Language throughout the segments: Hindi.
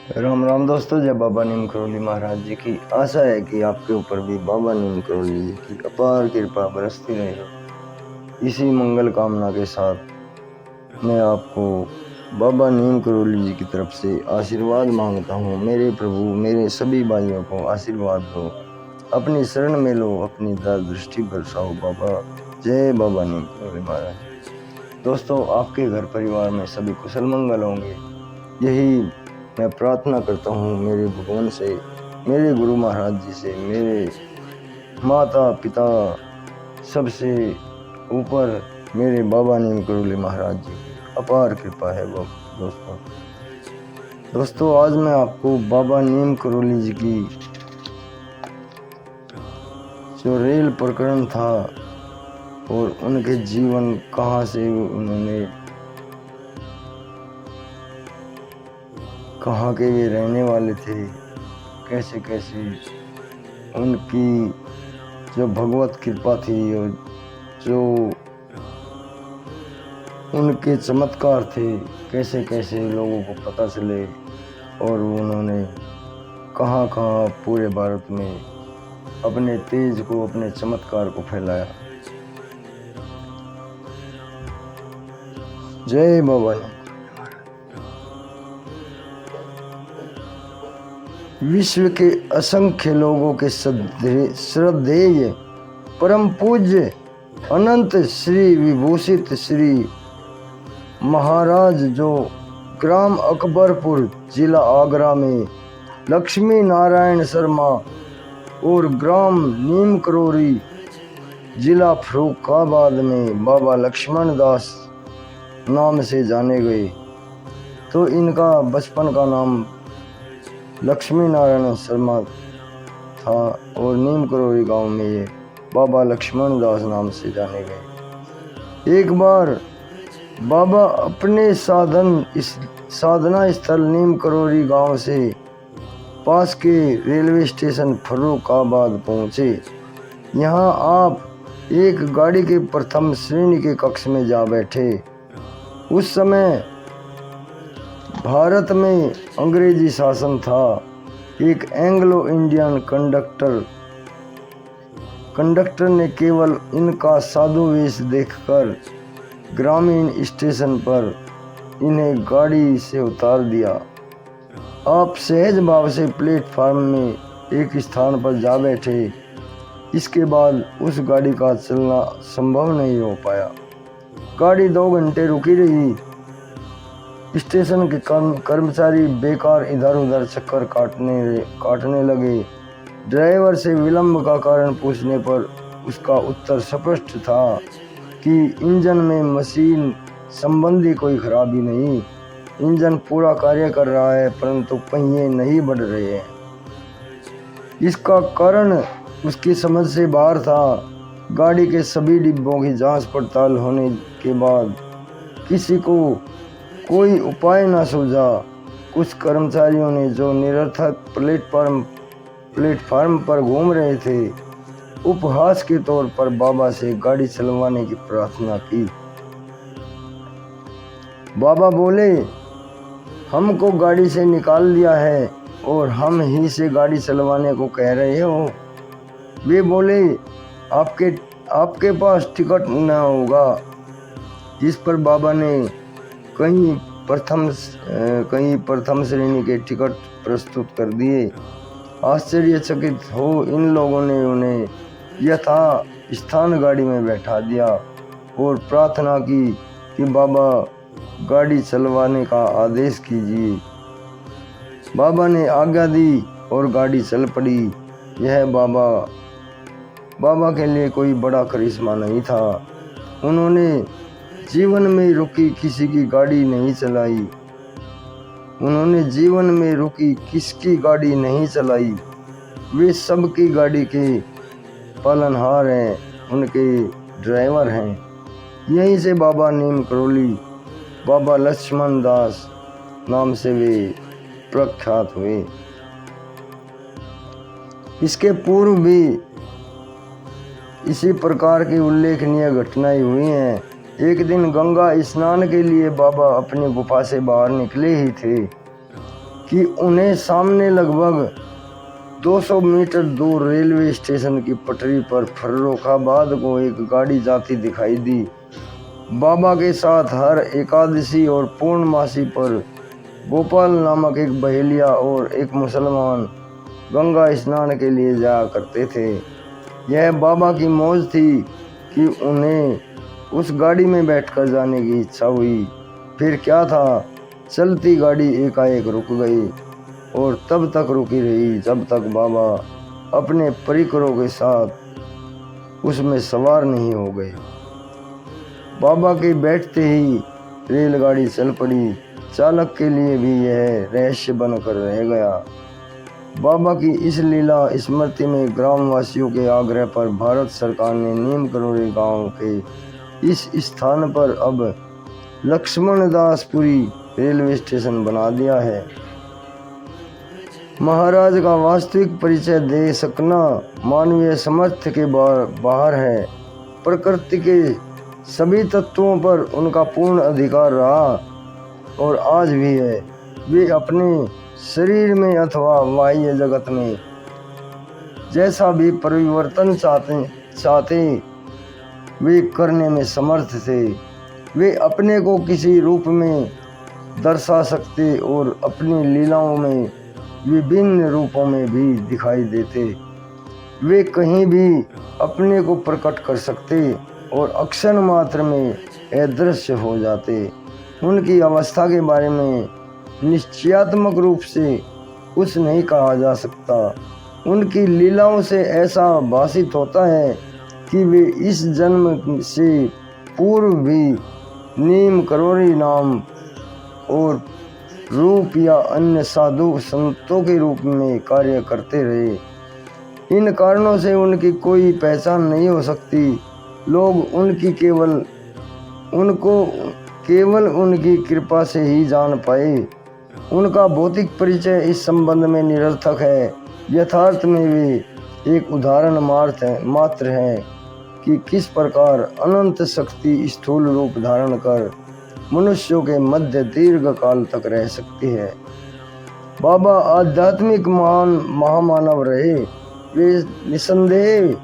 राम राम दोस्तों, जय बाबा नीम करोली महाराज जी की। आशा है कि आपके ऊपर भी बाबा नीम करोली जी की अपार कृपा बरसती रहे। इसी मंगल कामना के साथ मैं आपको बाबा नीम करोली जी की तरफ से आशीर्वाद मांगता हूँ। मेरे प्रभु मेरे सभी भाइयों को आशीर्वाद दो, अपनी शरण में लो, अपनी दृष्टि बरसाओ बाबा। जय बाबा नीम करोली महाराज। दोस्तों, आपके घर परिवार में सभी कुशल मंगल होंगे, यही मैं प्रार्थना करता हूँ मेरे भगवान से, मेरे गुरु महाराज जी से, मेरे माता पिता सबसे ऊपर मेरे बाबा नीम करोली महाराज जी की अपार कृपा है। वो दोस्तों आज मैं आपको बाबा नीम करोली जी की जो रेल प्रकरण था और उनके जीवन कहाँ से उन्होंने, कहाँ के वे रहने वाले थे, कैसे कैसे उनकी जो भगवत कृपा थी और जो उनके चमत्कार थे, कैसे कैसे लोगों को पता चले और उन्होंने कहाँ कहाँ पूरे भारत में अपने तेज को, अपने चमत्कार को फैलाया। जय बाबा। विश्व के असंख्य लोगों के श्रद्धेय परम पूज्य अनंत श्री विभूषित श्री महाराज जो ग्राम अकबरपुर जिला आगरा में लक्ष्मी नारायण शर्मा और ग्राम नीम करोली जिला फर्रुखाबाद में बाबा लक्ष्मण दास नाम से जाने गए। तो इनका बचपन का नाम लक्ष्मी नारायण शर्मा था और नीम करोली गांव में ये बाबा लक्ष्मण दास नाम से जाने गए। एक बार बाबा अपने साधना स्थल नीम करोली गांव से पास के रेलवे स्टेशन फर्रुखाबाद पहुंचे। यहां आप एक गाड़ी के प्रथम श्रेणी के कक्ष में जा बैठे। उस समय भारत में अंग्रेजी शासन था। एक एंग्लो इंडियन कंडक्टर ने केवल इनका साधु वेश देखकर ग्रामीण स्टेशन पर इन्हें गाड़ी से उतार दिया। आप सहज भाव से प्लेटफार्म में एक स्थान पर जा बैठे। इसके बाद उस गाड़ी का चलना संभव नहीं हो पाया। गाड़ी 2 घंटे रुकी रही। स्टेशन के कर्मचारी बेकार इधर उधर चक्कर काटने लगे। ड्राइवर से विलंब का कारण पूछने पर उसका उत्तर स्पष्ट था कि इंजन में मशीन संबंधी कोई खराबी नहीं, इंजन पूरा कार्य कर रहा है परंतु पहिए नहीं बढ़ रहे हैं। इसका कारण उसकी समझ से बाहर था। गाड़ी के सभी डिब्बों की जांच पड़ताल होने के बाद किसी को कोई उपाय न सूझा। कुछ कर्मचारियों ने जो निरर्थक प्लेटफार्म पर घूम रहे थे, उपहास के तौर पर बाबा से गाड़ी चलवाने की प्रार्थना की। बाबा बोले, हमको गाड़ी से निकाल दिया है और हम ही से गाड़ी चलवाने को कह रहे हो। वे बोले, आपके पास टिकट न होगा। इस पर बाबा ने कहीं प्रथम श्रेणी के टिकट प्रस्तुत कर दिए। आश्चर्यचकित हो इन लोगों ने उन्हें यथा स्थान गाड़ी में बैठा दिया और प्रार्थना की कि बाबा गाड़ी चलवाने का आदेश कीजिए। बाबा ने आज्ञा दी और गाड़ी चल पड़ी। यह बाबा के लिए कोई बड़ा करिश्मा नहीं था। उन्होंने जीवन में रुकी किसी की गाड़ी नहीं चलाई। उन्होंने जीवन में रुकी किसकी गाड़ी नहीं चलाई। वे सबकी गाड़ी के पालनहार हैं, उनके ड्राइवर हैं। यहीं से बाबा नीम करोली, बाबा लक्ष्मण दास नाम से वे प्रख्यात हुए। इसके पूर्व भी इसी प्रकार की उल्लेखनीय घटनाएं हुई हैं। एक दिन गंगा स्नान के लिए बाबा अपनी गुफा से बाहर निकले ही थे। कि उन्हें सामने लगभग 200 मीटर दूर रेलवे स्टेशन की पटरी पर फर्रुखाबाद को एक गाड़ी जाती दिखाई दी। बाबा के साथ हर एकादशी और पूर्णमासी पर गोपाल नामक एक बहेलिया और एक मुसलमान गंगा स्नान के लिए जाया करते थे। यह बाबा की मौज थी कि उन्हें उस गाड़ी में बैठकर जाने की इच्छा हुई। फिर क्या था, चलती गाड़ी एकाएक रुक गई और तब तक रुकी रही जब तक बाबा अपने परिकरों के साथ उसमें सवार नहीं हो गए। बाबा के बैठते ही रेलगाड़ी चल पड़ी। चालक के लिए भी यह रहस्य बनकर रह गया। बाबा की इस लीला स्मृति में ग्रामवासियों के आग्रह पर भारत सरकार ने नीम करोड़ी गांव के इस स्थान पर अब लक्ष्मणदासपुरी रेलवे स्टेशन बना दिया है। महाराज का वास्तविक परिचय दे सकना मानवीय समर्थ के बाहर है। प्रकृति के सभी तत्वों पर उनका पूर्ण अधिकार रहा और आज भी है। वे अपने शरीर में अथवा बाह्य जगत में जैसा भी परिवर्तन चाहते वे करने में समर्थ थे। वे अपने को किसी रूप में दर्शा सकते और अपनी लीलाओं में विभिन्न रूपों में भी दिखाई देते। वे कहीं भी अपने को प्रकट कर सकते और अक्षर मात्र में अदृश्य हो जाते। उनकी अवस्था के बारे में निश्चयात्मक रूप से कुछ नहीं कहा जा सकता। उनकी लीलाओं से ऐसा भासित होता है कि वे इस जन्म से पूर्व भी नीम करोड़ी नाम और रूप या अन्य साधु संतों के रूप में कार्य करते रहे। इन कारणों से उनकी कोई पहचान नहीं हो सकती। लोग उनको केवल उनकी कृपा से ही जान पाए। उनका भौतिक परिचय इस संबंध में निरर्थक है। यथार्थ में वे एक उदाहरण मात्र है कि किस प्रकार अनंत शक्ति स्थूल रूप धारण कर मनुष्यों के मध्य दीर्घ काल तक रह सकती है। बाबा आध्यात्मिक महामानव रहे। वे निसंदेह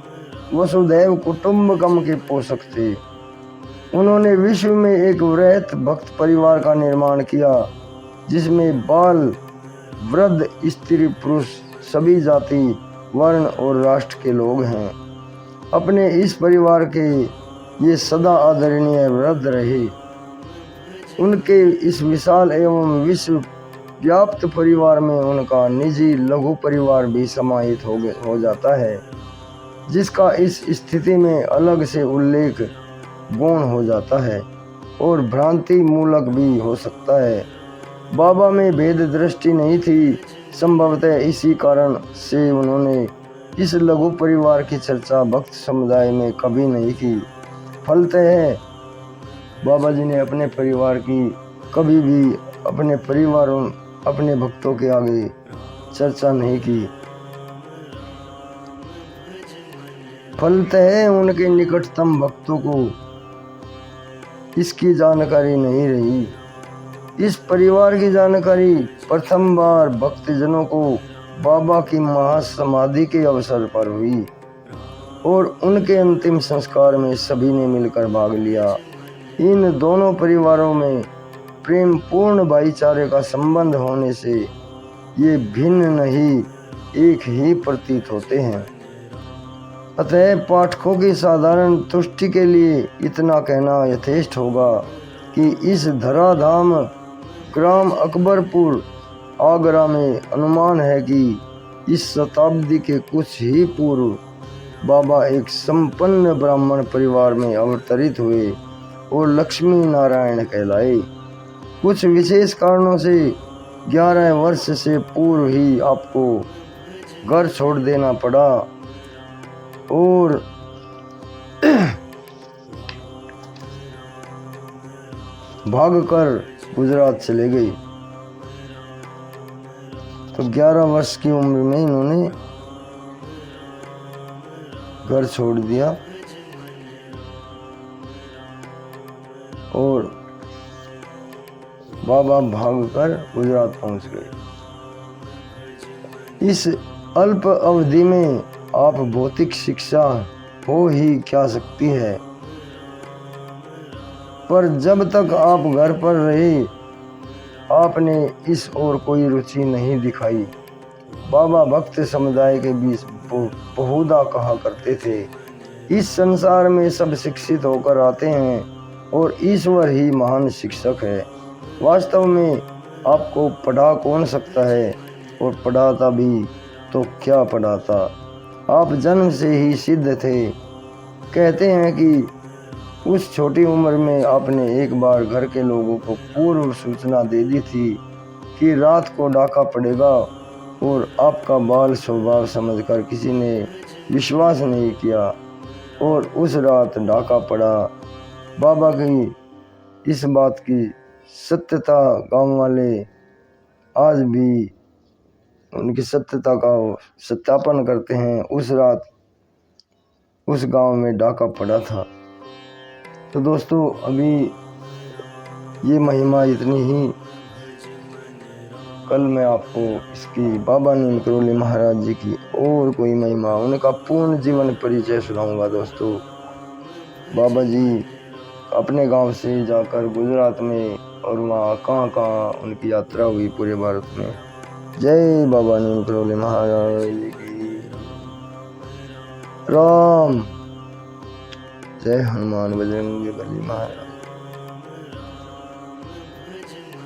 वसुधैव कुटुंबकम के पोषक थे। उन्होंने विश्व में एक वृहत भक्त परिवार का निर्माण किया जिसमें बाल, वृद्ध, स्त्री, पुरुष सभी जाति, वर्ण और राष्ट्र के लोग हैं। अपने इस परिवार के ये सदा आदरणीय वृद्ध रहे। उनके इस विशाल एवं विश्व व्याप्त परिवार में उनका निजी लघु परिवार भी समाहित हो जाता है, जिसका इस स्थिति में अलग से उल्लेख गौण हो जाता है और भ्रांति मूलक भी हो सकता है। बाबा में भेद दृष्टि नहीं थी। संभवतः इसी कारण से उन्होंने इस लघु परिवार की चर्चा भक्त समुदाय में कभी नहीं की। फलतः बाबा जी ने अपने परिवार की कभी भी अपने परिवार और अपने भक्तों के आगे चर्चा नहीं की। फलतः उनके निकटतम भक्तों को इसकी जानकारी नहीं रही। इस परिवार की जानकारी प्रथम बार भक्तजनों को बाबा की महासमाधि के अवसर पर हुई और उनके अंतिम संस्कार में सभी ने मिलकर भाग लिया। इन दोनों परिवारों में प्रेम पूर्ण भाईचारे का संबंध होने से ये भिन्न नहीं एक ही प्रतीत होते हैं। अतः पाठकों की साधारण तुष्टि के लिए इतना कहना यथेष्ट होगा कि इस धराधाम ग्राम अकबरपुर आगरा में अनुमान है कि इस शताब्दी के कुछ ही पूर्व बाबा एक संपन्न ब्राह्मण परिवार में अवतरित हुए और लक्ष्मी नारायण कहलाए। कुछ विशेष कारणों से 11 वर्ष से पूर्व ही आपको घर छोड़ देना पड़ा और भागकर गुजरात चले गई। तो 11 वर्ष की उम्र में इन्होंने घर छोड़ दिया और बाबा भागकर गुजरात पहुंच गए। इस अल्प अवधि में आप भौतिक शिक्षा हो ही क्या सकती है, पर जब तक आप घर पर रहे आपने इस ओर कोई रुचि नहीं दिखाई। बाबा भक्त समुदाय के बीच बहुधा कहा करते थे, इस संसार में सब शिक्षित होकर आते हैं और ईश्वर ही महान शिक्षक है। वास्तव में आपको पढ़ा कौन सकता है, और पढ़ाता भी तो क्या पढ़ाता, आप जन्म से ही सिद्ध थे। कहते हैं कि उस छोटी उम्र में आपने एक बार घर के लोगों को पूर्व सूचना दे दी थी कि रात को डाका पड़ेगा, और आपका बाल स्वभाव समझकर किसी ने विश्वास नहीं किया और उस रात डाका पड़ा। बाबा की इस बात की सत्यता गांव वाले आज भी उनकी सत्यता का सत्यापन करते हैं। उस रात उस गांव में डाका पड़ा था। तो दोस्तों अभी ये महिमा इतनी ही, कल मैं आपको इसकी बाबा नीम करोली महाराज जी की और कोई महिमा, उनका पूर्ण जीवन परिचय सुनाऊंगा। दोस्तों बाबा जी अपने गांव से जाकर गुजरात में और वहाँ कहाँ कहाँ उनकी यात्रा हुई पूरे भारत में। जय बाबा नीम करोली महाराज की राम, जय हनुमान बजरंग बली महाराज।